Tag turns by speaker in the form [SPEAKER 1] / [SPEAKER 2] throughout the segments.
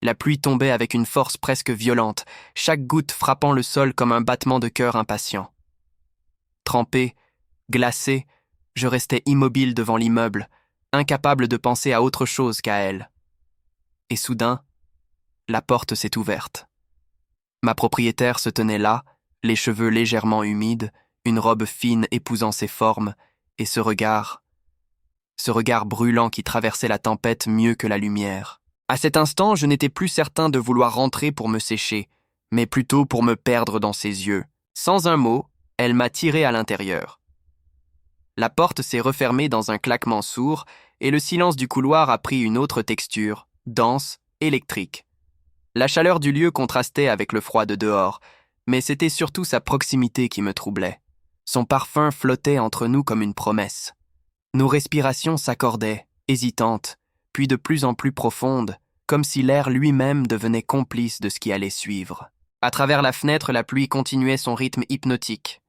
[SPEAKER 1] La pluie tombait avec une force presque violente, chaque goutte frappant le sol comme un battement de cœur impatient. Trempé, glacé, je restais immobile devant l'immeuble, incapable de penser à autre chose qu'à elle. Et soudain, la porte s'est ouverte. Ma propriétaire se tenait là, les cheveux légèrement humides, une robe fine épousant ses formes, et ce regard brûlant qui traversait la tempête mieux que la lumière. À cet instant, je n'étais plus certain de vouloir rentrer pour me sécher, mais plutôt pour me perdre dans ses yeux. Sans un mot, elle m'a tiré à l'intérieur. La porte s'est refermée dans un claquement sourd, et le silence du couloir a pris une autre texture, dense, électrique. La chaleur du lieu contrastait avec le froid de dehors, mais c'était surtout sa proximité qui me troublait. Son parfum flottait entre nous comme une promesse. Nos respirations s'accordaient, hésitantes, puis de plus en plus profondes, comme si l'air lui-même devenait complice de ce qui allait suivre. À travers la fenêtre, la pluie continuait son rythme hypnotique.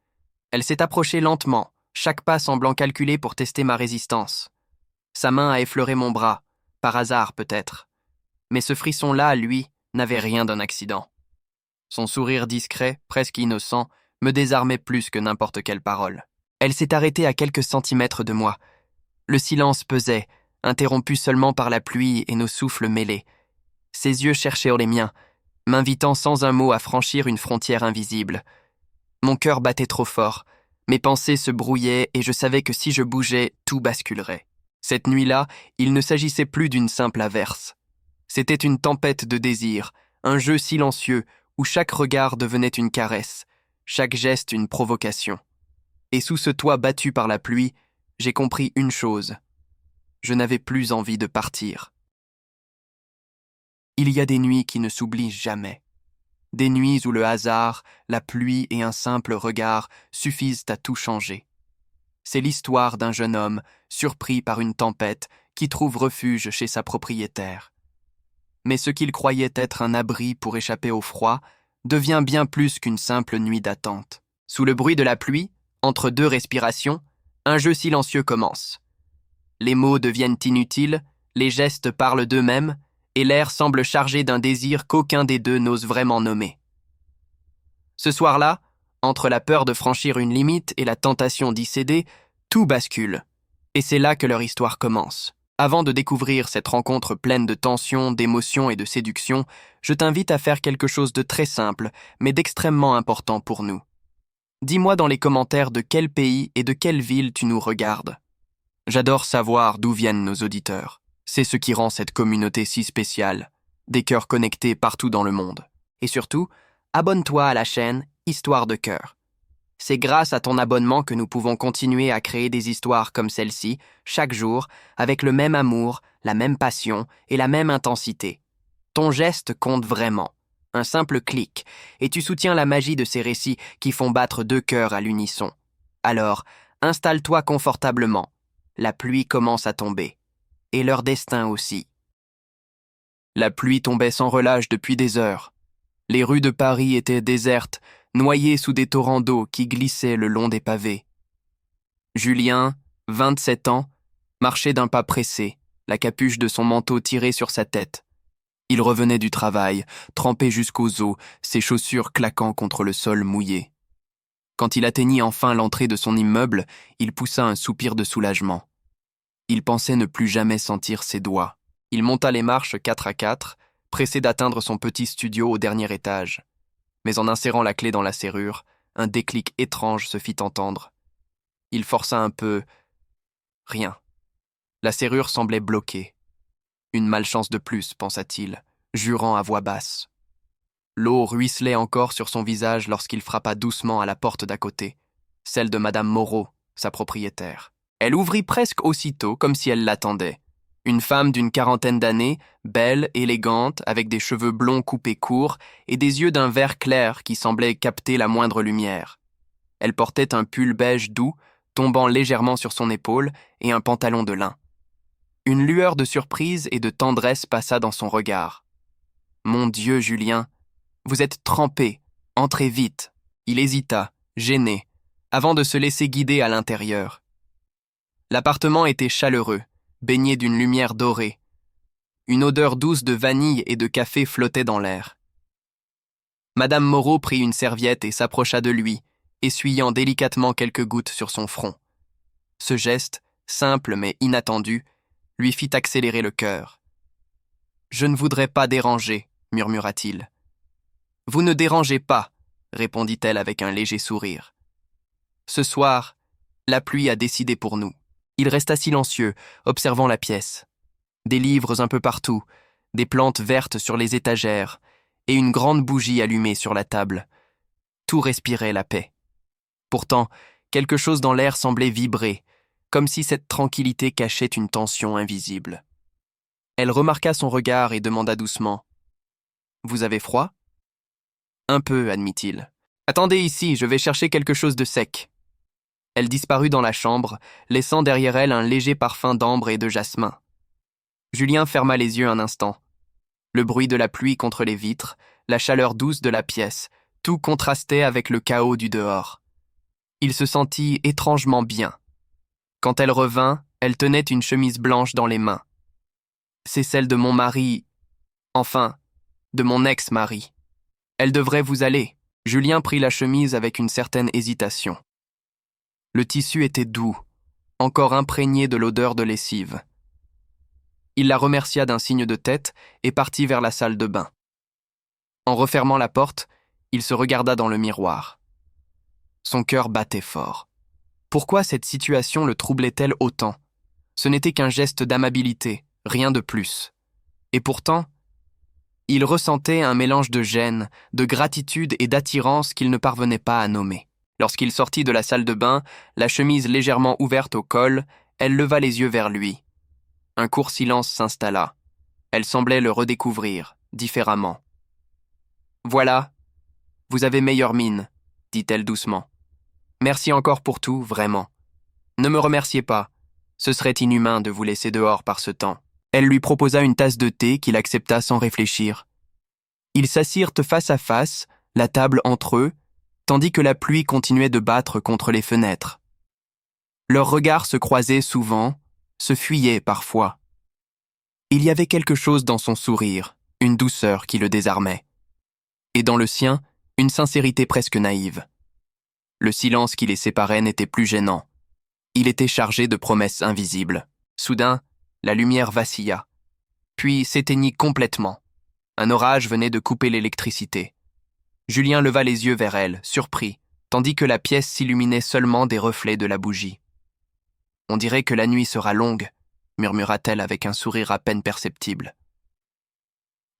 [SPEAKER 1] Elle s'est approchée lentement, chaque pas semblant calculé pour tester ma résistance. Sa main a effleuré mon bras, par hasard peut-être. Mais ce frisson-là, lui, n'avait rien d'un accident. Son sourire discret, presque innocent, me désarmait plus que n'importe quelle parole. Elle s'est arrêtée à quelques centimètres de moi. Le silence pesait, interrompu seulement par la pluie et nos souffles mêlés. Ses yeux cherchaient les miens, m'invitant sans un mot à franchir une frontière invisible. Mon cœur battait trop fort, mes pensées se brouillaient et je savais que si je bougeais, tout basculerait. Cette nuit-là, il ne s'agissait plus d'une simple averse. C'était une tempête de désir, un jeu silencieux où chaque regard devenait une caresse, chaque geste une provocation. Et sous ce toit battu par la pluie, j'ai compris une chose. Je n'avais plus envie de partir. Il y a des nuits qui ne s'oublient jamais. Des nuits où le hasard, la pluie et un simple regard suffisent à tout changer. C'est l'histoire d'un jeune homme, surpris par une tempête, qui trouve refuge chez sa propriétaire. Mais ce qu'il croyait être un abri pour échapper au froid devient bien plus qu'une simple nuit d'attente. Sous le bruit de la pluie, entre deux respirations, un jeu silencieux commence. Les mots deviennent inutiles, les gestes parlent d'eux-mêmes, et l'air semble chargé d'un désir qu'aucun des deux n'ose vraiment nommer. Ce soir-là, entre la peur de franchir une limite et la tentation d'y céder, tout bascule. Et c'est là que leur histoire commence. Avant de découvrir cette rencontre pleine de tension, d'émotion et de séduction, je t'invite à faire quelque chose de très simple, mais d'extrêmement important pour nous. Dis-moi dans les commentaires de quel pays et de quelle ville tu nous regardes. J'adore savoir d'où viennent nos auditeurs. C'est ce qui rend cette communauté si spéciale, des cœurs connectés partout dans le monde. Et surtout, abonne-toi à la chaîne Histoire de cœur. C'est grâce à ton abonnement que nous pouvons continuer à créer des histoires comme celle-ci, chaque jour, avec le même amour, la même passion et la même intensité. Ton geste compte vraiment. Un simple clic, et tu soutiens la magie de ces récits qui font battre deux cœurs à l'unisson. Alors, installe-toi confortablement. La pluie commence à tomber. Et leur destin aussi. La pluie tombait sans relâche depuis des heures. Les rues de Paris étaient désertes, noyées sous des torrents d'eau qui glissaient le long des pavés. Julien, 27 ans, marchait d'un pas pressé, la capuche de son manteau tirée sur sa tête. Il revenait du travail, trempé jusqu'aux os, ses chaussures claquant contre le sol mouillé. Quand il atteignit enfin l'entrée de son immeuble, il poussa un soupir de soulagement. Il pensait ne plus jamais sentir ses doigts. Il monta les marches 4 à 4, pressé d'atteindre son petit studio au dernier étage. Mais en insérant la clé dans la serrure, un déclic étrange se fit entendre. Il força un peu. Rien. La serrure semblait bloquée. Une malchance de plus, pensa-t-il, jurant à voix basse. L'eau ruisselait encore sur son visage lorsqu'il frappa doucement à la porte d'à côté, celle de Madame Moreau, sa propriétaire. Elle ouvrit presque aussitôt, comme si elle l'attendait. Une femme d'une quarantaine d'années, belle, élégante, avec des cheveux blonds coupés courts et des yeux d'un vert clair qui semblaient capter la moindre lumière. Elle portait un pull beige doux, tombant légèrement sur son épaule, et un pantalon de lin. Une lueur de surprise et de tendresse passa dans son regard. « Mon Dieu, Julien, vous êtes trempé, entrez vite. » Il hésita, gêné, avant de se laisser guider à l'intérieur. L'appartement était chaleureux, baigné d'une lumière dorée. Une odeur douce de vanille et de café flottait dans l'air. Madame Moreau prit une serviette et s'approcha de lui, essuyant délicatement quelques gouttes sur son front. Ce geste, simple mais inattendu, lui fit accélérer le cœur. « Je ne voudrais pas déranger, » murmura-t-il. « Vous ne dérangez pas, » répondit-elle avec un léger sourire. « Ce soir, la pluie a décidé pour nous. » Il resta silencieux, observant la pièce. Des livres un peu partout, des plantes vertes sur les étagères, et une grande bougie allumée sur la table. Tout respirait la paix. Pourtant, quelque chose dans l'air semblait vibrer, comme si cette tranquillité cachait une tension invisible. Elle remarqua son regard et demanda doucement « Vous avez froid ?»« Un peu, admit-il. Attendez ici, je vais chercher quelque chose de sec. » Elle disparut dans la chambre, laissant derrière elle un léger parfum d'ambre et de jasmin. Julien ferma les yeux un instant. Le bruit de la pluie contre les vitres, la chaleur douce de la pièce, tout contrastait avec le chaos du dehors. Il se sentit étrangement bien. Quand elle revint, elle tenait une chemise blanche dans les mains. « C'est celle de mon mari, enfin, de mon ex-mari. Elle devrait vous aller. » Julien prit la chemise avec une certaine hésitation. Le tissu était doux, encore imprégné de l'odeur de lessive. Il la remercia d'un signe de tête et partit vers la salle de bain. En refermant la porte, il se regarda dans le miroir. Son cœur battait fort. Pourquoi cette situation le troublait-elle autant? Ce n'était qu'un geste d'amabilité, rien de plus. Et pourtant, il ressentait un mélange de gêne, de gratitude et d'attirance qu'il ne parvenait pas à nommer. Lorsqu'il sortit de la salle de bain, la chemise légèrement ouverte au col, elle leva les yeux vers lui. Un court silence s'installa. Elle semblait le redécouvrir, différemment. « Voilà, vous avez meilleure mine, » dit-elle doucement. « Merci encore pour tout, vraiment. Ne me remerciez pas, ce serait inhumain de vous laisser dehors par ce temps. » Elle lui proposa une tasse de thé qu'il accepta sans réfléchir. Ils s'assirent face à face, la table entre eux, tandis que la pluie continuait de battre contre les fenêtres. Leurs regards se croisaient souvent, se fuyaient parfois. Il y avait quelque chose dans son sourire, une douceur qui le désarmait. Et dans le sien, une sincérité presque naïve. Le silence qui les séparait n'était plus gênant. Il était chargé de promesses invisibles. Soudain, la lumière vacilla, puis s'éteignit complètement. Un orage venait de couper l'électricité. Julien leva les yeux vers elle, surpris, tandis que la pièce s'illuminait seulement des reflets de la bougie. « On dirait que la nuit sera longue », murmura-t-elle avec un sourire à peine perceptible.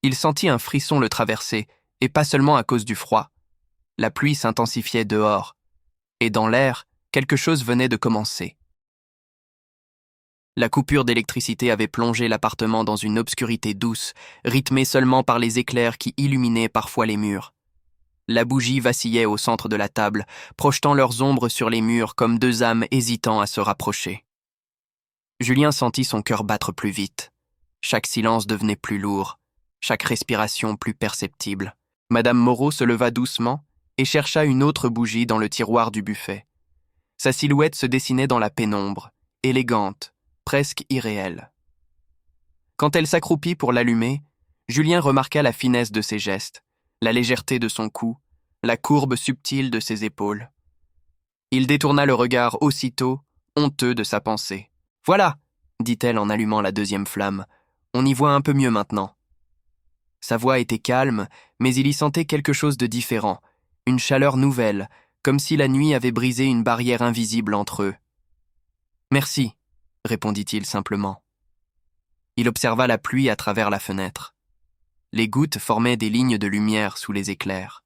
[SPEAKER 1] Il sentit un frisson le traverser, et pas seulement à cause du froid. La pluie s'intensifiait dehors, et dans l'air, quelque chose venait de commencer. La coupure d'électricité avait plongé l'appartement dans une obscurité douce, rythmée seulement par les éclairs qui illuminaient parfois les murs. La bougie vacillait au centre de la table, projetant leurs ombres sur les murs comme deux âmes hésitant à se rapprocher. Julien sentit son cœur battre plus vite. Chaque silence devenait plus lourd, chaque respiration plus perceptible. Madame Moreau se leva doucement et chercha une autre bougie dans le tiroir du buffet. Sa silhouette se dessinait dans la pénombre, élégante, presque irréelle. Quand elle s'accroupit pour l'allumer, Julien remarqua la finesse de ses gestes, la légèreté de son cou, la courbe subtile de ses épaules. Il détourna le regard aussitôt, honteux de sa pensée. « Voilà !» dit-elle en allumant la deuxième flamme. « On y voit un peu mieux maintenant. » Sa voix était calme, mais il y sentait quelque chose de différent, une chaleur nouvelle, comme si la nuit avait brisé une barrière invisible entre eux. « Merci », répondit-il simplement. Il observa la pluie à travers la fenêtre. Les gouttes formaient des lignes de lumière sous les éclairs.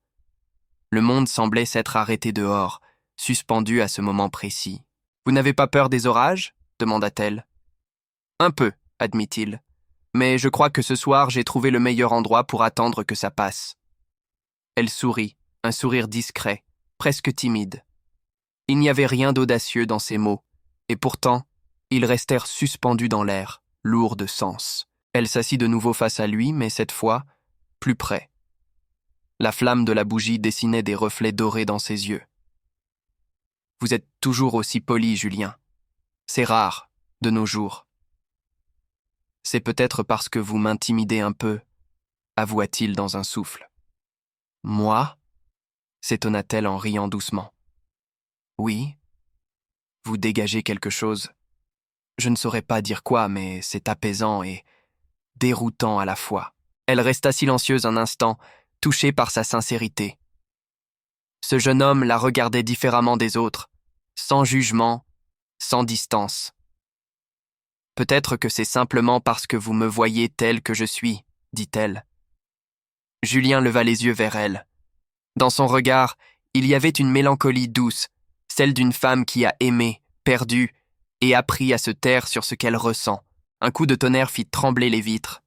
[SPEAKER 1] Le monde semblait s'être arrêté dehors, suspendu à ce moment précis. « Vous n'avez pas peur des orages ?» demanda-t-elle. « Un peu, admit-il. Mais je crois que ce soir, j'ai trouvé le meilleur endroit pour attendre que ça passe. » Elle sourit, un sourire discret, presque timide. Il n'y avait rien d'audacieux dans ses mots, et pourtant, ils restèrent suspendus dans l'air, lourds de sens. Elle s'assit de nouveau face à lui, mais cette fois, plus près. La flamme de la bougie dessinait des reflets dorés dans ses yeux. « Vous êtes toujours aussi poli, Julien. C'est rare, de nos jours. » C'est peut-être parce que vous m'intimidez un peu, avoua-t-il dans un souffle. Moi? S'étonna-t-elle en riant doucement. Oui, vous dégagez quelque chose. Je ne saurais pas dire quoi, mais c'est apaisant et déroutant à la fois. Elle resta silencieuse un instant, touchée par sa sincérité. Ce jeune homme la regardait différemment des autres, sans jugement, sans distance. Peut-être que c'est simplement parce que vous me voyez tel que je suis, dit-elle. Julien leva les yeux vers elle. Dans son regard, il y avait une mélancolie douce, celle d'une femme qui a aimé, perdu, et appris à se taire sur ce qu'elle ressent. Un coup de tonnerre fit trembler les vitres.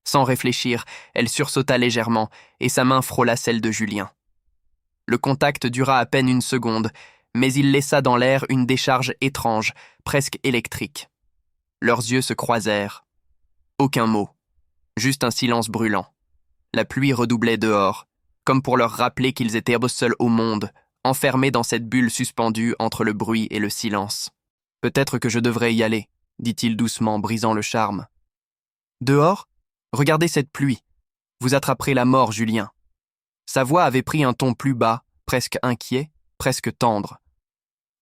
[SPEAKER 1] Sans réfléchir, elle sursauta légèrement, et sa main frôla celle de Julien. Le contact dura à peine une seconde, mais il laissa dans l'air une décharge étrange, presque électrique. Leurs yeux se croisèrent. Aucun mot, juste un silence brûlant. La pluie redoublait dehors, comme pour leur rappeler qu'ils étaient seuls au monde, enfermés dans cette bulle suspendue entre le bruit et le silence. « Peut-être que je devrais y aller, » dit-il doucement, brisant le charme. « Dehors ? Regardez cette pluie. Vous attraperez la mort, Julien. » Sa voix avait pris un ton plus bas, presque inquiet, presque tendre.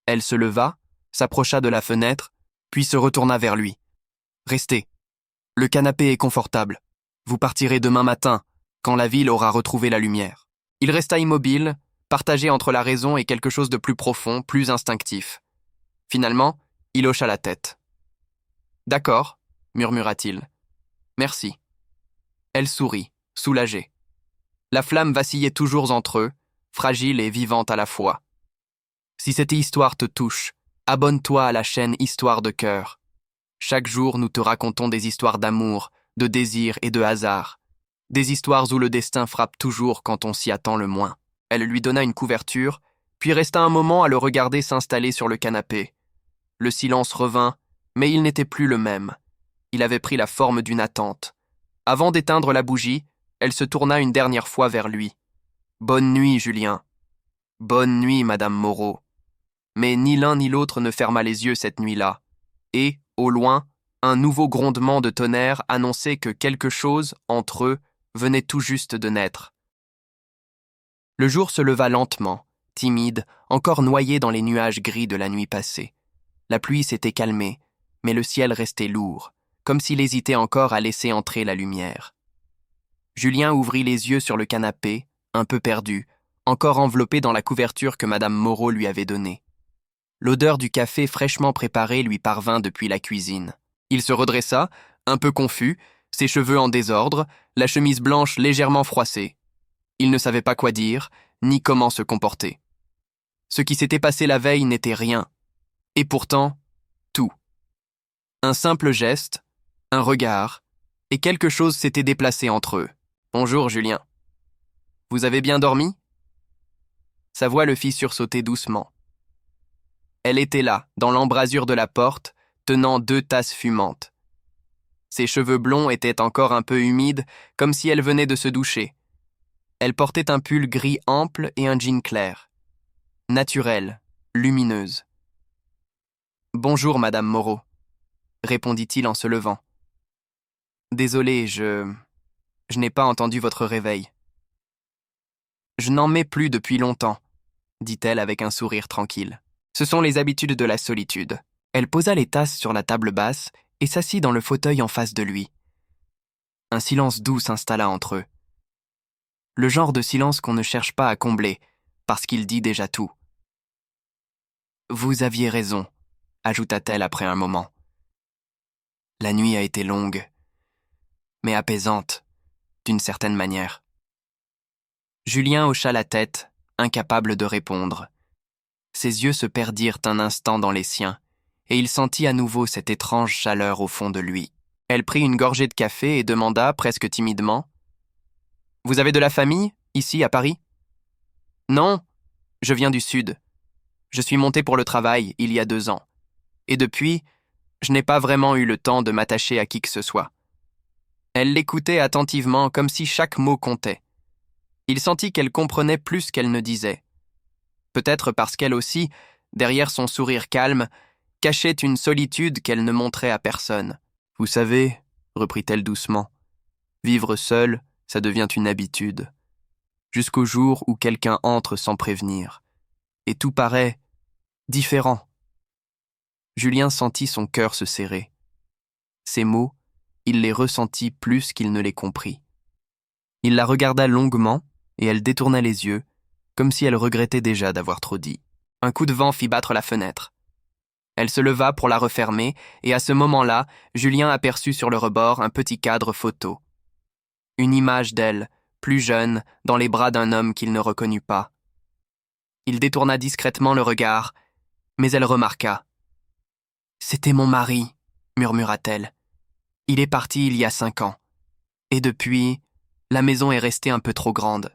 [SPEAKER 1] Elle se leva, s'approcha de la fenêtre, puis se retourna vers lui. « Restez. Le canapé est confortable. Vous partirez demain matin, quand la ville aura retrouvé la lumière. » Il resta immobile, partagé entre la raison et quelque chose de plus profond, plus instinctif. Finalement, il hocha la tête. « D'accord, » murmura-t-il. « Merci. » Elle sourit, soulagée. La flamme vacillait toujours entre eux, fragile et vivante à la fois. Si cette histoire te touche, abonne-toi à la chaîne Histoire de cœur. Chaque jour, nous te racontons des histoires d'amour, de désir et de hasard. Des histoires où le destin frappe toujours quand on s'y attend le moins. Elle lui donna une couverture, puis resta un moment à le regarder s'installer sur le canapé. Le silence revint, mais il n'était plus le même. Il avait pris la forme d'une attente. Avant d'éteindre la bougie, elle se tourna une dernière fois vers lui. « Bonne nuit, Julien. »« Bonne nuit, Madame Moreau. » Mais ni l'un ni l'autre ne ferma les yeux cette nuit-là. Et, au loin, un nouveau grondement de tonnerre annonçait que quelque chose, entre eux, venait tout juste de naître. Le jour se leva lentement, timide, encore noyé dans les nuages gris de la nuit passée. La pluie s'était calmée, mais le ciel restait lourd, comme s'il hésitait encore à laisser entrer la lumière. Julien ouvrit les yeux sur le canapé, un peu perdu, encore enveloppé dans la couverture que Madame Moreau lui avait donnée. L'odeur du café fraîchement préparé lui parvint depuis la cuisine. Il se redressa, un peu confus, ses cheveux en désordre, la chemise blanche légèrement froissée. Il ne savait pas quoi dire, ni comment se comporter. Ce qui s'était passé la veille n'était rien, et pourtant, tout. Un simple geste, un regard, et quelque chose s'était déplacé entre eux. « Bonjour, Julien. Vous avez bien dormi ?» Sa voix le fit sursauter doucement. Elle était là, dans l'embrasure de la porte, tenant 2 tasses fumantes. Ses cheveux blonds étaient encore un peu humides, comme si elle venait de se doucher. Elle portait un pull gris ample et un jean clair. Naturelle, lumineuse. « Bonjour, Madame Moreau, » répondit-il en se levant. « Désolé, je n'ai pas entendu votre réveil. »« Je n'en mets plus depuis longtemps, » dit-elle avec un sourire tranquille. « Ce sont les habitudes de la solitude. » Elle posa les tasses sur la table basse et s'assit dans le fauteuil en face de lui. Un silence doux s'installa entre eux. Le genre de silence qu'on ne cherche pas à combler, parce qu'il dit déjà tout. « Vous aviez raison, » ajouta-t-elle après un moment. « La nuit a été longue, mais apaisante, d'une certaine manière. » Julien hocha la tête, incapable de répondre. Ses yeux se perdirent un instant dans les siens, et il sentit à nouveau cette étrange chaleur au fond de lui. Elle prit une gorgée de café et demanda, presque timidement, « Vous avez de la famille, ici, à Paris ?»« Non, je viens du Sud. Je suis monté pour le travail, il y a 2 ans. Et depuis, je n'ai pas vraiment eu le temps de m'attacher à qui que ce soit. » Elle l'écoutait attentivement, comme si chaque mot comptait. Il sentit qu'elle comprenait plus qu'elle ne disait. Peut-être parce qu'elle aussi, derrière son sourire calme, cachait une solitude qu'elle ne montrait à personne. « Vous savez, » reprit-elle doucement. Vivre seule, ça devient une habitude. Jusqu'au jour où quelqu'un entre sans prévenir. Et tout paraît différent. Julien sentit son cœur se serrer. Ces mots, il les ressentit plus qu'il ne les comprit. Il la regarda longuement et elle détourna les yeux, comme si elle regrettait déjà d'avoir trop dit. Un coup de vent fit battre la fenêtre. Elle se leva pour la refermer et à ce moment-là, Julien aperçut sur le rebord un petit cadre photo. Une image d'elle, plus jeune, dans les bras d'un homme qu'il ne reconnut pas. Il détourna discrètement le regard, mais elle remarqua. « C'était mon mari, » murmura-t-elle. « Il est parti il y a 5 ans. Et depuis, la maison est restée un peu trop grande. »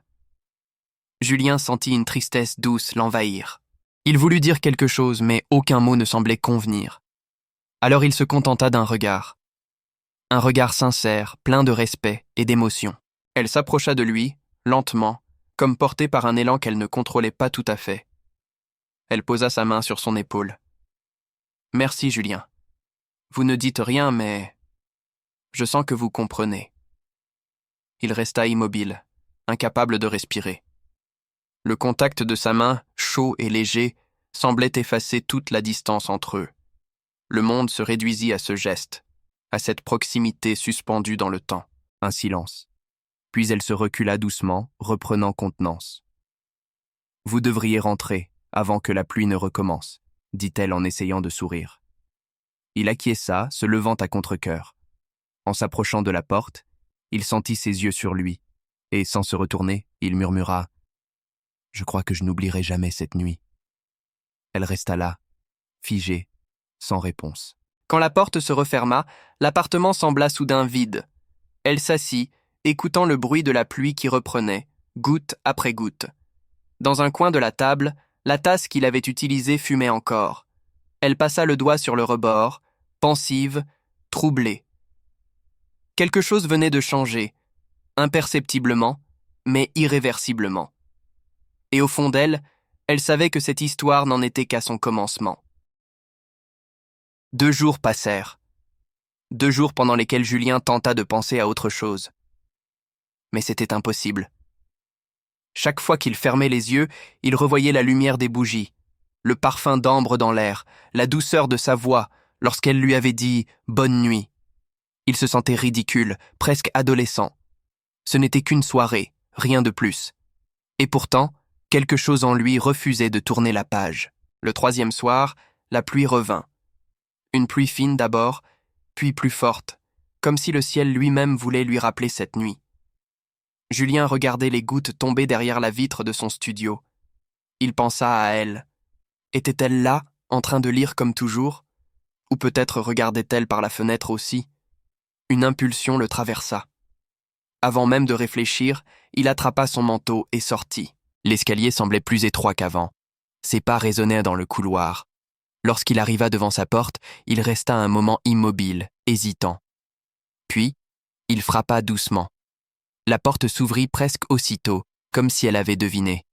[SPEAKER 1] Julien sentit une tristesse douce l'envahir. Il voulut dire quelque chose, mais aucun mot ne semblait convenir. Alors il se contenta d'un regard. Un regard sincère, plein de respect et d'émotion. Elle s'approcha de lui, lentement, comme portée par un élan qu'elle ne contrôlait pas tout à fait. Elle posa sa main sur son épaule. « Merci, Julien. Vous ne dites rien, mais je sens que vous comprenez. » Il resta immobile, incapable de respirer. Le contact de sa main, chaud et léger, semblait effacer toute la distance entre eux. Le monde se réduisit à ce geste, à cette proximité suspendue dans le temps. Un silence. Puis elle se recula doucement, reprenant contenance. « Vous devriez rentrer, avant que la pluie ne recommence, » dit-elle en essayant de sourire. Il acquiesça, se levant à contre-cœur. En s'approchant de la porte, il sentit ses yeux sur lui, et sans se retourner, il murmura « Je crois que je n'oublierai jamais cette nuit. » Elle resta là, figée, sans réponse. Quand la porte se referma, l'appartement sembla soudain vide. Elle s'assit, écoutant le bruit de la pluie qui reprenait, goutte après goutte. Dans un coin de la table, la tasse qu'il avait utilisée fumait encore. Elle passa le doigt sur le rebord, pensive, troublée. Quelque chose venait de changer, imperceptiblement, mais irréversiblement. Et au fond d'elle, elle savait que cette histoire n'en était qu'à son commencement. 2 jours passèrent. 2 jours pendant lesquels Julien tenta de penser à autre chose. Mais c'était impossible. Chaque fois qu'il fermait les yeux, il revoyait la lumière des bougies, le parfum d'ambre dans l'air, la douceur de sa voix lorsqu'elle lui avait dit « bonne nuit ». Il se sentait ridicule, presque adolescent. Ce n'était qu'une soirée, rien de plus. Et pourtant, quelque chose en lui refusait de tourner la page. Le 3e soir, la pluie revint. Une pluie fine d'abord, puis plus forte, comme si le ciel lui-même voulait lui rappeler cette nuit. Julien regardait les gouttes tomber derrière la vitre de son studio. Il pensa à elle. Était-elle là, en train de lire comme toujours? Ou peut-être regardait-elle par la fenêtre aussi? Une impulsion le traversa. Avant même de réfléchir, il attrapa son manteau et sortit. L'escalier semblait plus étroit qu'avant. Ses pas résonnaient dans le couloir. Lorsqu'il arriva devant sa porte, il resta un moment immobile, hésitant. Puis, il frappa doucement. La porte s'ouvrit presque aussitôt, comme si elle avait deviné.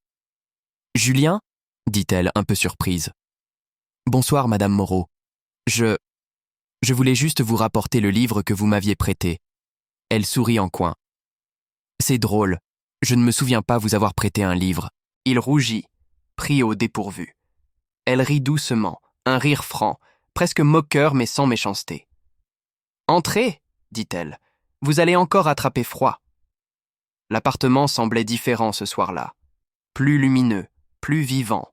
[SPEAKER 1] « Julien ?» dit-elle, un peu surprise. « Bonsoir, Madame Moreau. Je voulais juste vous rapporter le livre que vous m'aviez prêté. » Elle sourit en coin. « C'est drôle, je ne me souviens pas vous avoir prêté un livre. » Il rougit, pris au dépourvu. Elle rit doucement, un rire franc, presque moqueur mais sans méchanceté. « Entrez, » dit-elle, « vous allez encore attraper froid. » L'appartement semblait différent ce soir-là, plus lumineux, plus vivant.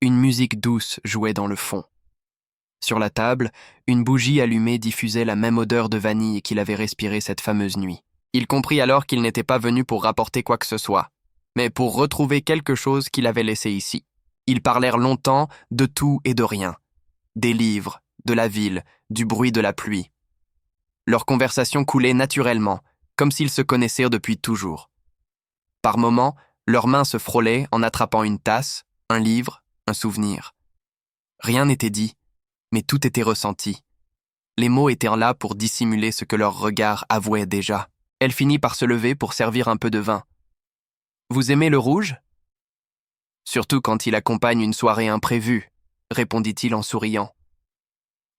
[SPEAKER 1] Une musique douce jouait dans le fond. Sur la table, une bougie allumée diffusait la même odeur de vanille qu'il avait respirée cette fameuse nuit. Il comprit alors qu'il n'était pas venu pour rapporter quoi que ce soit, mais pour retrouver quelque chose qu'il avait laissé ici. Ils parlèrent longtemps de tout et de rien. Des livres, de la ville, du bruit de la pluie. Leur conversation coulait naturellement, comme s'ils se connaissaient depuis toujours. Par moments, leurs mains se frôlaient en attrapant une tasse, un livre, un souvenir. Rien n'était dit, mais tout était ressenti. Les mots étaient là pour dissimuler ce que leur regard avouait déjà. Elle finit par se lever pour servir un peu de vin. « Vous aimez le rouge ?»« Surtout quand il accompagne une soirée imprévue, » répondit-il en souriant.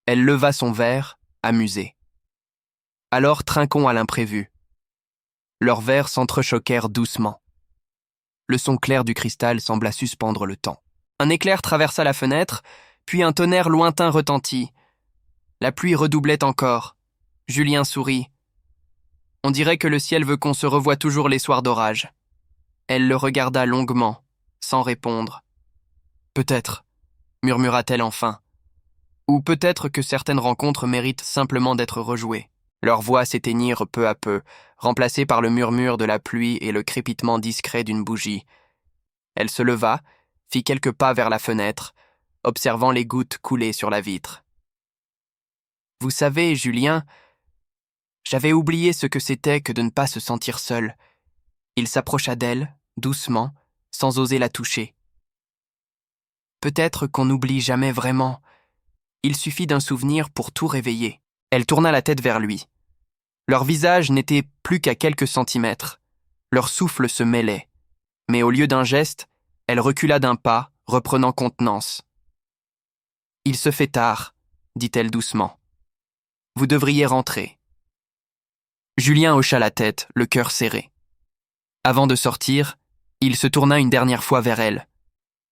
[SPEAKER 1] Elle leva son verre, amusée. « Alors trinquons à l'imprévu. Leurs verres s'entrechoquèrent doucement. Le son clair du cristal sembla suspendre le temps. Un éclair traversa la fenêtre, puis un tonnerre lointain retentit. La pluie redoublait encore. Julien sourit. On dirait que le ciel veut qu'on se revoie toujours les soirs d'orage. Elle le regarda longuement, sans répondre. Peut-être, murmura-t-elle enfin. Ou peut-être que certaines rencontres méritent simplement d'être rejouées. Leurs voix s'éteignirent peu à peu, remplacées par le murmure de la pluie et le crépitement discret d'une bougie. Elle se leva, fit quelques pas vers la fenêtre, observant les gouttes couler sur la vitre. « Vous savez, Julien, j'avais oublié ce que c'était que de ne pas se sentir seul. » Il s'approcha d'elle, doucement, sans oser la toucher. « Peut-être qu'on n'oublie jamais vraiment. Il suffit d'un souvenir pour tout réveiller. » Elle tourna la tête vers lui. Leurs visages n'étaient plus qu'à quelques centimètres. Leur souffle se mêlait. Mais au lieu d'un geste, elle recula d'un pas, reprenant contenance. « Il se fait tard, » dit-elle doucement. « Vous devriez rentrer. » Julien hocha la tête, le cœur serré. Avant de sortir, il se tourna une dernière fois vers elle.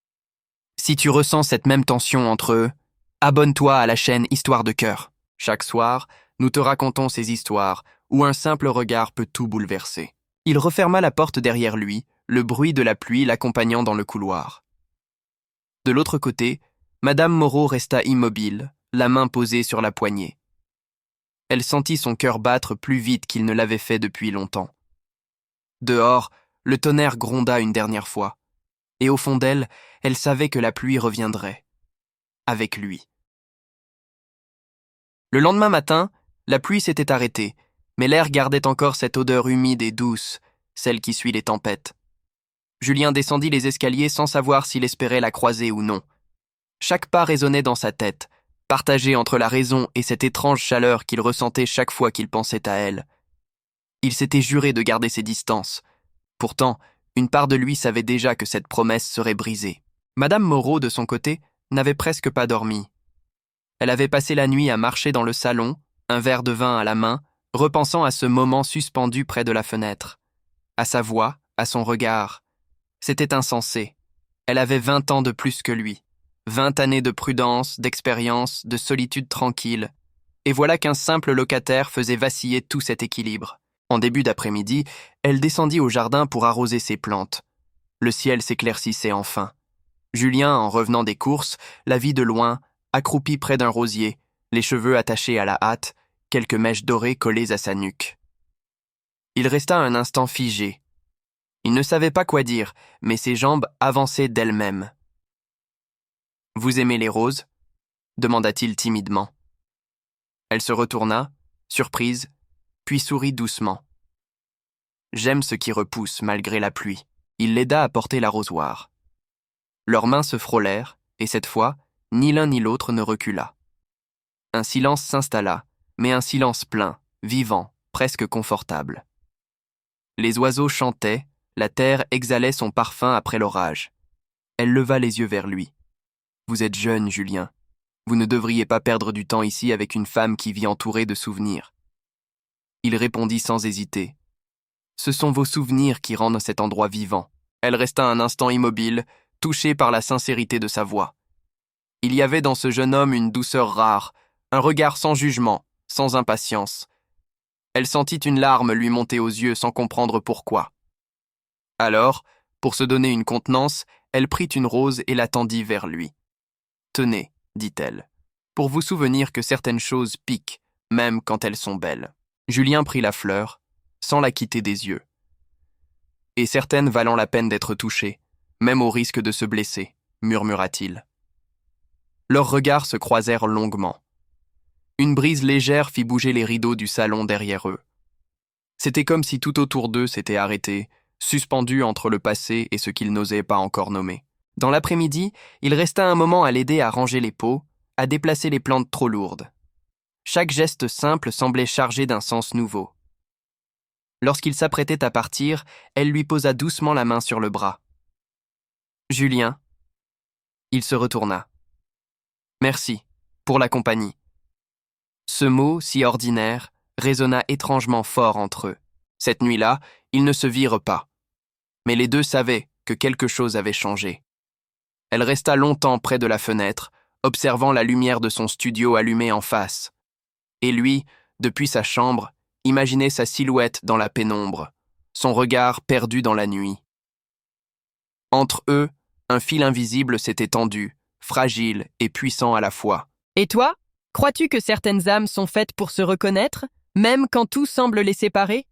[SPEAKER 1] « Si tu ressens cette même tension entre eux, abonne-toi à la chaîne Histoire de cœur. Chaque soir, nous te racontons ces histoires où un simple regard peut tout bouleverser. » Il referma la porte derrière lui, le bruit de la pluie l'accompagnant dans le couloir. De l'autre côté, Madame Moreau resta immobile, la main posée sur la poignée. Elle sentit son cœur battre plus vite qu'il ne l'avait fait depuis longtemps. Dehors, le tonnerre gronda une dernière fois, et au fond d'elle, elle savait que la pluie reviendrait. Avec lui. Le lendemain matin, la pluie s'était arrêtée, mais l'air gardait encore cette odeur humide et douce, celle qui suit les tempêtes. Julien descendit les escaliers sans savoir s'il espérait la croiser ou non. Chaque pas résonnait dans sa tête, partagé entre la raison et cette étrange chaleur qu'il ressentait chaque fois qu'il pensait à elle. Il s'était juré de garder ses distances. Pourtant, une part de lui savait déjà que cette promesse serait brisée. Madame Moreau, de son côté, n'avait presque pas dormi. Elle avait passé la nuit à marcher dans le salon, un verre de vin à la main, repensant à ce moment suspendu près de la fenêtre. À sa voix, à son regard. C'était insensé. Elle avait 20 ans de plus que lui. 20 années de prudence, d'expérience, de solitude tranquille. Et voilà qu'un simple locataire faisait vaciller tout cet équilibre. En début d'après-midi, elle descendit au jardin pour arroser ses plantes. Le ciel s'éclaircissait enfin. Julien, en revenant des courses, la vit de loin, accroupi près d'un rosier, les cheveux attachés à la hâte, quelques mèches dorées collées à sa nuque. Il resta un instant figé. Il ne savait pas quoi dire, mais ses jambes avançaient d'elles-mêmes. « Vous aimez les roses ?» demanda-t-il timidement. Elle se retourna, surprise, puis sourit doucement. « J'aime ce qui repousse malgré la pluie. » Il l'aida à porter l'arrosoir. Leurs mains se frôlèrent, et cette fois, ni l'un ni l'autre ne recula. Un silence s'installa, mais un silence plein, vivant, presque confortable. Les oiseaux chantaient, la terre exhalait son parfum après l'orage. Elle leva les yeux vers lui. « Vous êtes jeune, Julien. Vous ne devriez pas perdre du temps ici avec une femme qui vit entourée de souvenirs. » Il répondit sans hésiter. « Ce sont vos souvenirs qui rendent cet endroit vivant. » Elle resta un instant immobile, touchée par la sincérité de sa voix. Il y avait dans ce jeune homme une douceur rare, un regard sans jugement, sans impatience. Elle sentit une larme lui monter aux yeux sans comprendre pourquoi. Alors, pour se donner une contenance, elle prit une rose et la tendit vers lui. « Tenez, dit-elle, pour vous souvenir que certaines choses piquent, même quand elles sont belles. » Julien prit la fleur, sans la quitter des yeux. « Et certaines valant la peine d'être touchées, même au risque de se blesser, » murmura-t-il. Leurs regards se croisèrent longuement. Une brise légère fit bouger les rideaux du salon derrière eux. C'était comme si tout autour d'eux s'était arrêté, suspendu entre le passé et ce qu'ils n'osaient pas encore nommer. Dans l'après-midi, il resta un moment à l'aider à ranger les pots, à déplacer les plantes trop lourdes. Chaque geste simple semblait chargé d'un sens nouveau. Lorsqu'il s'apprêtait à partir, elle lui posa doucement la main sur le bras. « Julien. » Il se retourna. « Merci, pour la compagnie. » Ce mot, si ordinaire, résonna étrangement fort entre eux. Cette nuit-là, ils ne se virent pas. Mais les deux savaient que quelque chose avait changé. Elle resta longtemps près de la fenêtre, observant la lumière de son studio allumée en face. Et lui, depuis sa chambre, imaginait sa silhouette dans la pénombre, son regard perdu dans la nuit. Entre eux, un fil invisible s'était tendu, fragile et puissant à la fois.
[SPEAKER 2] Et toi, crois-tu que certaines âmes sont faites pour se reconnaître, même quand tout semble les séparer?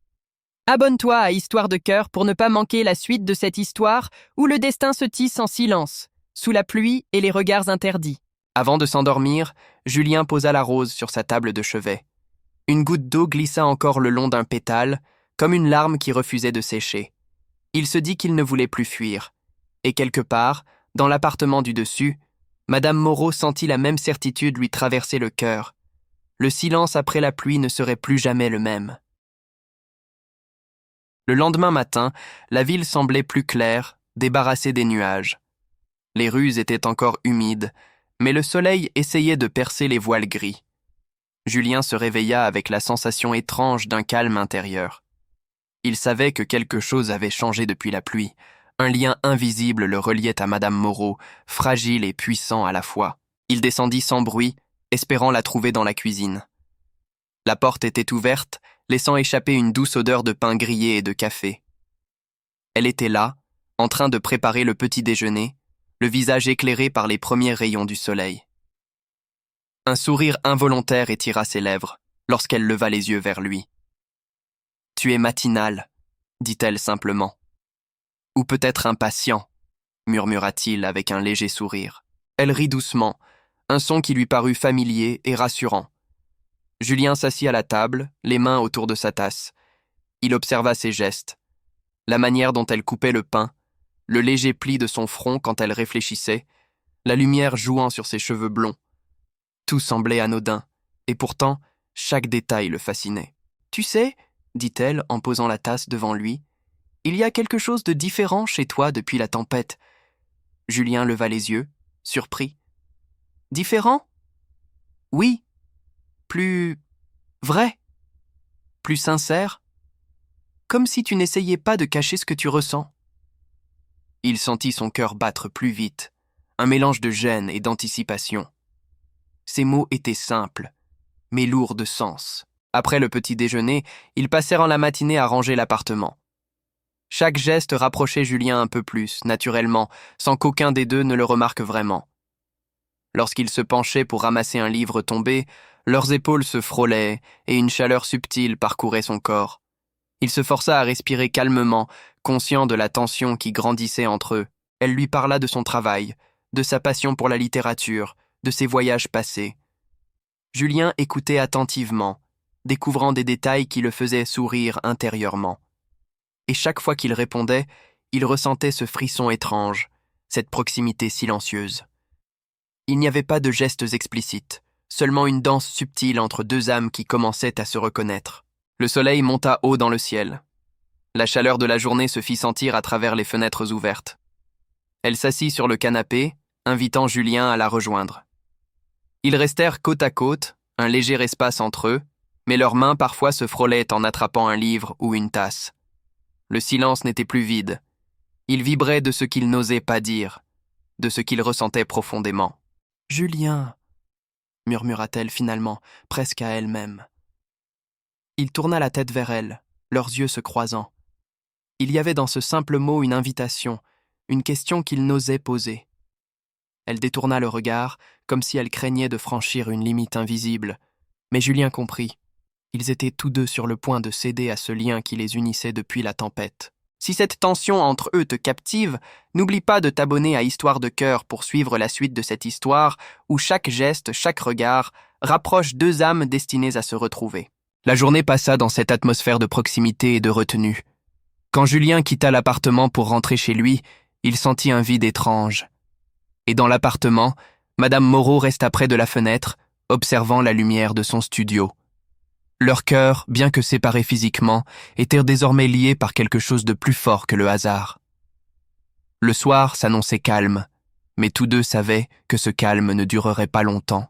[SPEAKER 2] Abonne-toi à Histoire de cœur pour ne pas manquer la suite de cette histoire où le destin se tisse en silence, sous la pluie et les regards interdits.
[SPEAKER 1] Avant de s'endormir, Julien posa la rose sur sa table de chevet. Une goutte d'eau glissa encore le long d'un pétale, comme une larme qui refusait de sécher. Il se dit qu'il ne voulait plus fuir. Et quelque part, dans l'appartement du dessus, Madame Moreau sentit la même certitude lui traverser le cœur. Le silence après la pluie ne serait plus jamais le même. Le lendemain matin, la ville semblait plus claire, débarrassée des nuages. Les rues étaient encore humides, mais le soleil essayait de percer les voiles gris. Julien se réveilla avec la sensation étrange d'un calme intérieur. Il savait que quelque chose avait changé depuis la pluie. Un lien invisible le reliait à Madame Moreau, fragile et puissant à la fois. Il descendit sans bruit, espérant la trouver dans la cuisine. La porte était ouverte, laissant échapper une douce odeur de pain grillé et de café. Elle était là, en train de préparer le petit déjeuner, le visage éclairé par les premiers rayons du soleil. Un sourire involontaire étira ses lèvres, lorsqu'elle leva les yeux vers lui. « Tu es matinal, » dit-elle simplement. « Ou peut-être impatient, » murmura-t-il avec un léger sourire. Elle rit doucement, un son qui lui parut familier et rassurant. Julien s'assit à la table, les mains autour de sa tasse. Il observa ses gestes, la manière dont elle coupait le pain, le léger pli de son front quand elle réfléchissait, la lumière jouant sur ses cheveux blonds. Tout semblait anodin, et pourtant, chaque détail le fascinait. « Tu sais, » dit-elle en posant la tasse devant lui, « il y a quelque chose de différent chez toi depuis la tempête. » Julien leva les yeux, surpris. « Différent ? Oui. Plus vrai, plus sincère, comme si tu n'essayais pas de cacher ce que tu ressens. » Il sentit son cœur battre plus vite, un mélange de gêne et d'anticipation. Ces mots étaient simples, mais lourds de sens. Après le petit déjeuner, ils passèrent en la matinée à ranger l'appartement. Chaque geste rapprochait Julien un peu plus, naturellement, sans qu'aucun des deux ne le remarque vraiment. Lorsqu'ils se penchaient pour ramasser un livre tombé, leurs épaules se frôlaient et une chaleur subtile parcourait son corps. Il se força à respirer calmement, conscient de la tension qui grandissait entre eux. Elle lui parla de son travail, de sa passion pour la littérature, de ses voyages passés. Julien écoutait attentivement, découvrant des détails qui le faisaient sourire intérieurement. Et chaque fois qu'il répondait, il ressentait ce frisson étrange, cette proximité silencieuse. Il n'y avait pas de gestes explicites, seulement une danse subtile entre deux âmes qui commençaient à se reconnaître. Le soleil monta haut dans le ciel. La chaleur de la journée se fit sentir à travers les fenêtres ouvertes. Elle s'assit sur le canapé, invitant Julien à la rejoindre. Ils restèrent côte à côte, un léger espace entre eux, mais leurs mains parfois se frôlaient en attrapant un livre ou une tasse. Le silence n'était plus vide. Il vibrait de ce qu'il n'osait pas dire, de ce qu'il ressentait profondément. « Julien » murmura-t-elle finalement, presque à elle-même. Il tourna la tête vers elle, leurs yeux se croisant. Il y avait dans ce simple mot une invitation, une question qu'il n'osait poser. Elle détourna le regard, comme si elle craignait de franchir une limite invisible. Mais Julien comprit. Ils étaient tous deux sur le point de céder à ce lien qui les unissait depuis la tempête. Si cette tension entre eux te captive, n'oublie pas de t'abonner à Histoire de cœur pour suivre la suite de cette histoire où chaque geste, chaque regard rapproche deux âmes destinées à se retrouver. La journée passa dans cette atmosphère de proximité et de retenue. Quand Julien quitta l'appartement pour rentrer chez lui, il sentit un vide étrange. Et dans l'appartement, Madame Moreau resta près de la fenêtre, observant la lumière de son studio. Leurs cœurs, bien que séparés physiquement, étaient désormais liés par quelque chose de plus fort que le hasard. Le soir s'annonçait calme, mais tous deux savaient que ce calme ne durerait pas longtemps.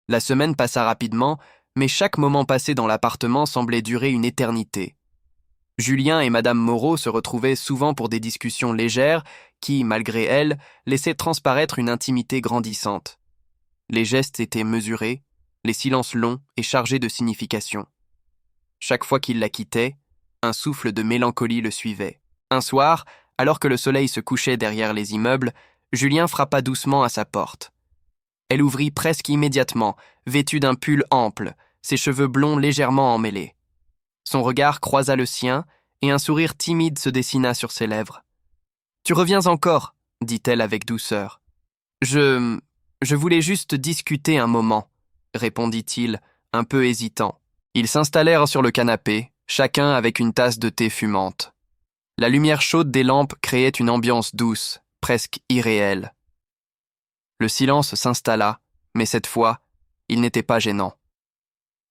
[SPEAKER 1] La semaine passa rapidement, mais chaque moment passé dans l'appartement semblait durer une éternité. Julien et Madame Moreau se retrouvaient souvent pour des discussions légères qui, malgré elles, laissaient transparaître une intimité grandissante. Les gestes étaient mesurés, les silences longs et chargés de signification. Chaque fois qu'il la quittait, un souffle de mélancolie le suivait. Un soir, alors que le soleil se couchait derrière les immeubles, Julien frappa doucement à sa porte. Elle ouvrit presque immédiatement, vêtue d'un pull ample, ses cheveux blonds légèrement emmêlés. Son regard croisa le sien, et un sourire timide se dessina sur ses lèvres. « Tu reviens encore » dit-elle avec douceur. « Je voulais juste discuter un moment » répondit-il, un peu hésitant. Ils s'installèrent sur le canapé, chacun avec une tasse de thé fumante. La lumière chaude des lampes créait une ambiance douce, presque irréelle. Le silence s'installa, mais cette fois, il n'était pas gênant.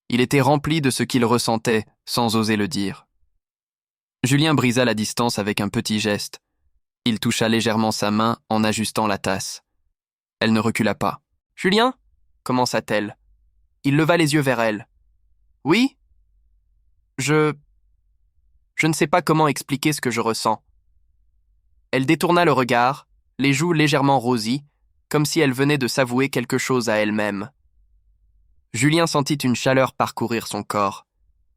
[SPEAKER 1] Il était rempli de ce qu'il ressentait, sans oser le dire. Julien brisa la distance avec un petit geste. Il toucha légèrement sa main en ajustant la tasse. Elle ne recula pas. « Julien » commença-t-elle. Il leva les yeux vers elle. « Oui ? Je ne sais pas comment expliquer ce que je ressens. » Elle détourna le regard, les joues légèrement rosies, comme si elle venait de s'avouer quelque chose à elle-même. Julien sentit une chaleur parcourir son corps.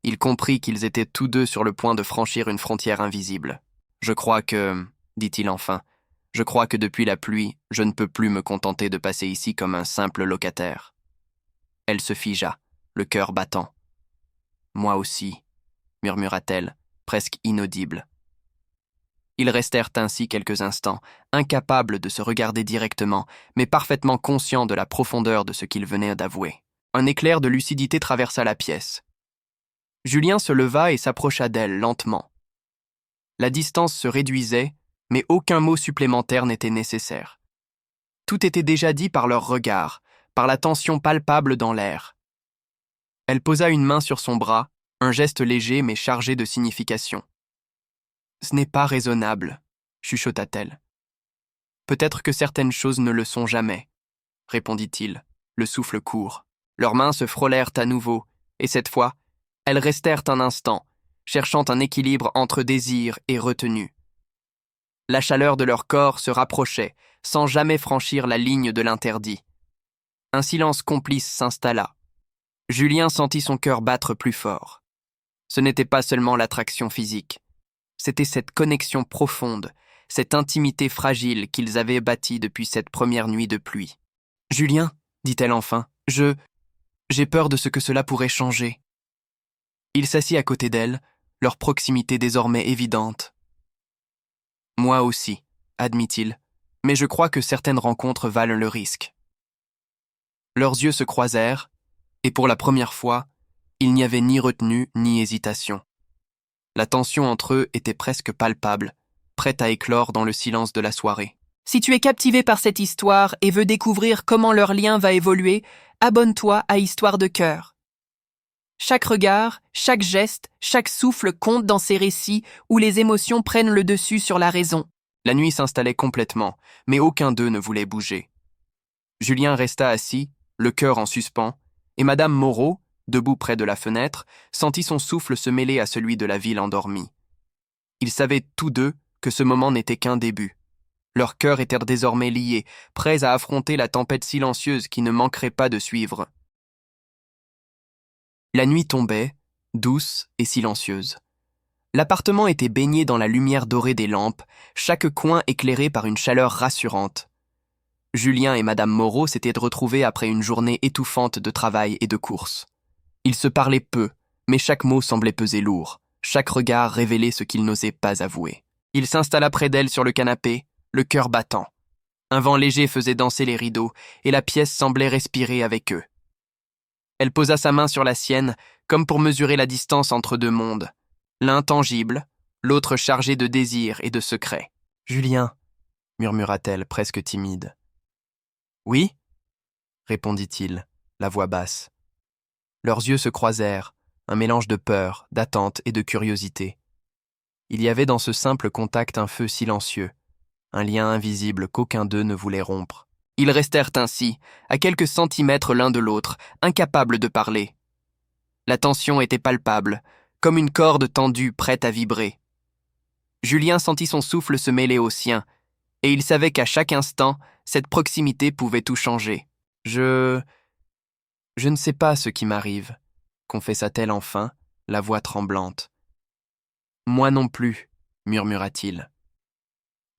[SPEAKER 1] Il comprit qu'ils étaient tous deux sur le point de franchir une frontière invisible. « Je crois que, dit-il enfin, je crois que depuis la pluie, je ne peux plus me contenter de passer ici comme un simple locataire. » Elle se figea, le cœur battant. « Moi aussi, » murmura-t-elle, presque inaudible. Ils restèrent ainsi quelques instants, incapables de se regarder directement, mais parfaitement conscients de la profondeur de ce qu'ils venaient d'avouer. Un éclair de lucidité traversa la pièce. Julien se leva et s'approcha d'elle lentement. La distance se réduisait, mais aucun mot supplémentaire n'était nécessaire. Tout était déjà dit par leurs regards, par la tension palpable dans l'air. Elle posa une main sur son bras, un geste léger mais chargé de signification. « Ce n'est pas raisonnable, » chuchota-t-elle. « Peut-être que certaines choses ne le sont jamais, » répondit-il, le souffle court. Leurs mains se frôlèrent à nouveau, et cette fois, elles restèrent un instant, cherchant un équilibre entre désir et retenue. La chaleur de leur corps se rapprochait, sans jamais franchir la ligne de l'interdit. Un silence complice s'installa. Julien sentit son cœur battre plus fort. Ce n'était pas seulement l'attraction physique. C'était cette connexion profonde, cette intimité fragile qu'ils avaient bâtie depuis cette première nuit de pluie. « Julien, dit-elle enfin, j'ai peur de ce que cela pourrait changer. » Il s'assit à côté d'elle, leur proximité désormais évidente. « Moi aussi, » admit-il, « mais je crois que certaines rencontres valent le risque. » Leurs yeux se croisèrent, et pour la première fois, il n'y avait ni retenue ni hésitation. La tension entre eux était presque palpable, prête à éclore dans le silence de la soirée.
[SPEAKER 2] Si tu es captivé par cette histoire et veux découvrir comment leur lien va évoluer, abonne-toi à Histoire de cœur. Chaque regard, chaque geste, chaque souffle compte dans ces récits où les émotions prennent le dessus sur la raison.
[SPEAKER 1] La nuit s'installait complètement, mais aucun d'eux ne voulait bouger. Julien resta assis, le cœur en suspens, et Madame Moreau, debout près de la fenêtre, sentit son souffle se mêler à celui de la ville endormie. Ils savaient tous deux que ce moment n'était qu'un début. Leurs cœurs étaient désormais liés, prêts à affronter la tempête silencieuse qui ne manquerait pas de suivre. La nuit tombait, douce et silencieuse. L'appartement était baigné dans la lumière dorée des lampes, chaque coin éclairé par une chaleur rassurante. Julien et Madame Moreau s'étaient retrouvés après une journée étouffante de travail et de courses. Ils se parlaient peu, mais chaque mot semblait peser lourd, chaque regard révélait ce qu'ils n'osaient pas avouer. Il s'installa près d'elle sur le canapé, le cœur battant. Un vent léger faisait danser les rideaux, et la pièce semblait respirer avec eux. Elle posa sa main sur la sienne, comme pour mesurer la distance entre deux mondes, l'un tangible, l'autre chargé de désir et de secrets. « Julien » murmura-t-elle, presque timide. « Oui » répondit-il, la voix basse. Leurs yeux se croisèrent, un mélange de peur, d'attente et de curiosité. Il y avait dans ce simple contact un feu silencieux, un lien invisible qu'aucun d'eux ne voulait rompre. Ils restèrent ainsi, à quelques centimètres l'un de l'autre, incapables de parler. La tension était palpable, comme une corde tendue prête à vibrer. Julien sentit son souffle se mêler au sien, et il savait qu'à chaque instant, cette proximité pouvait tout changer. Je ne sais pas ce qui m'arrive, confessa-t-elle enfin, la voix tremblante. Moi non plus, murmura-t-il.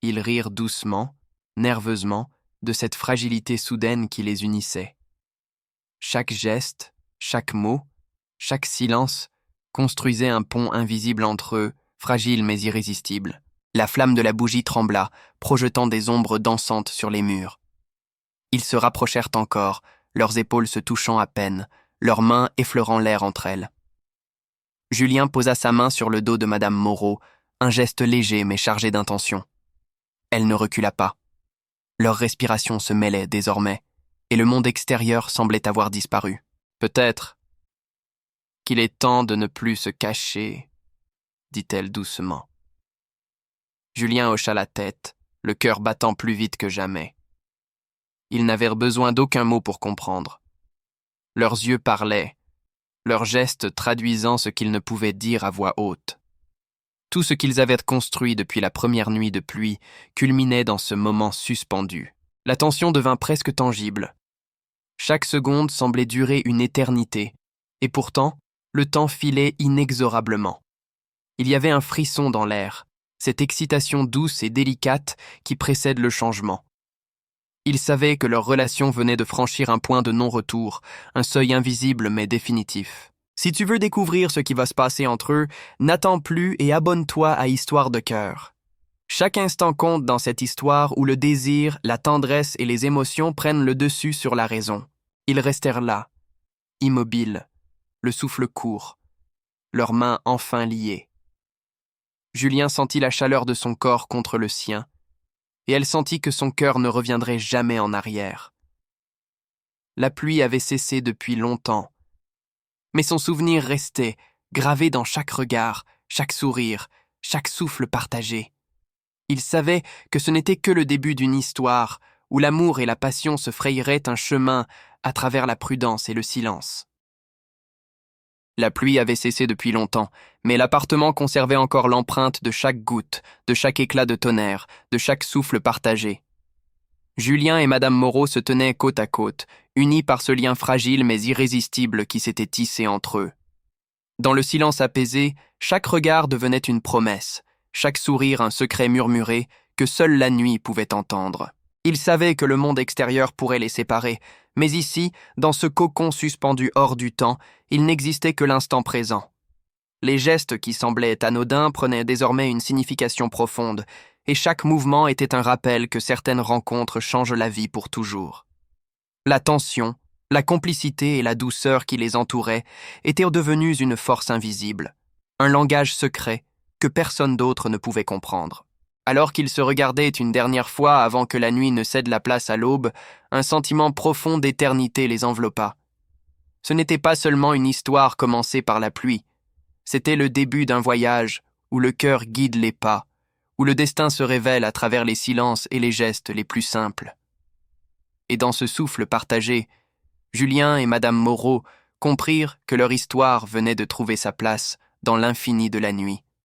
[SPEAKER 1] Ils rirent doucement, nerveusement, de cette fragilité soudaine qui les unissait. Chaque geste, chaque mot, chaque silence construisait un pont invisible entre eux, fragile mais irrésistible. La flamme de la bougie trembla, projetant des ombres dansantes sur les murs. Ils se rapprochèrent encore, leurs épaules se touchant à peine, leurs mains effleurant l'air entre elles. Julien posa sa main sur le dos de Madame Moreau, un geste léger mais chargé d'intention. Elle ne recula pas. Leur respiration se mêlait désormais, et le monde extérieur semblait avoir disparu. Peut-être qu'il est temps de ne plus se cacher, dit-elle doucement. Julien hocha la tête, le cœur battant plus vite que jamais. Ils n'avaient besoin d'aucun mot pour comprendre. Leurs yeux parlaient, leurs gestes traduisant ce qu'ils ne pouvaient dire à voix haute. Tout ce qu'ils avaient construit depuis la première nuit de pluie culminait dans ce moment suspendu. La tension devint presque tangible. Chaque seconde semblait durer une éternité, et pourtant, le temps filait inexorablement. Il y avait un frisson dans l'air, cette excitation douce et délicate qui précède le changement. Ils savaient que leur relation venait de franchir un point de non-retour, un seuil invisible mais définitif. Si tu veux découvrir ce qui va se passer entre eux, n'attends plus et abonne-toi à Histoire de cœur. Chaque instant compte dans cette histoire où le désir, la tendresse et les émotions prennent le dessus sur la raison. Ils restèrent là, immobiles, le souffle court, leurs mains enfin liées. Julien sentit la chaleur de son corps contre le sien, et elle sentit que son cœur ne reviendrait jamais en arrière. La pluie avait cessé depuis longtemps, mais son souvenir restait, gravé dans chaque regard, chaque sourire, chaque souffle partagé. Il savait que ce n'était que le début d'une histoire où l'amour et la passion se frayeraient un chemin à travers la prudence et le silence. La pluie avait cessé depuis longtemps, mais l'appartement conservait encore l'empreinte de chaque goutte, de chaque éclat de tonnerre, de chaque souffle partagé. Julien et Madame Moreau se tenaient côte à côte, unis par ce lien fragile mais irrésistible qui s'était tissé entre eux. Dans le silence apaisé, chaque regard devenait une promesse, chaque sourire un secret murmuré que seule la nuit pouvait entendre. Ils savaient que le monde extérieur pourrait les séparer, mais ici, dans ce cocon suspendu hors du temps, il n'existait que l'instant présent. Les gestes qui semblaient anodins prenaient désormais une signification profonde, et chaque mouvement était un rappel que certaines rencontres changent la vie pour toujours. La tension, la complicité et la douceur qui les entouraient étaient devenues une force invisible, un langage secret que personne d'autre ne pouvait comprendre. Alors qu'ils se regardaient une dernière fois avant que la nuit ne cède la place à l'aube, un sentiment profond d'éternité les enveloppa. Ce n'était pas seulement une histoire commencée par la pluie, c'était le début d'un voyage où le cœur guide les pas, où le destin se révèle à travers les silences et les gestes les plus simples. Et dans ce souffle partagé, Julien et Madame Moreau comprirent que leur histoire venait de trouver sa place dans l'infini de la nuit.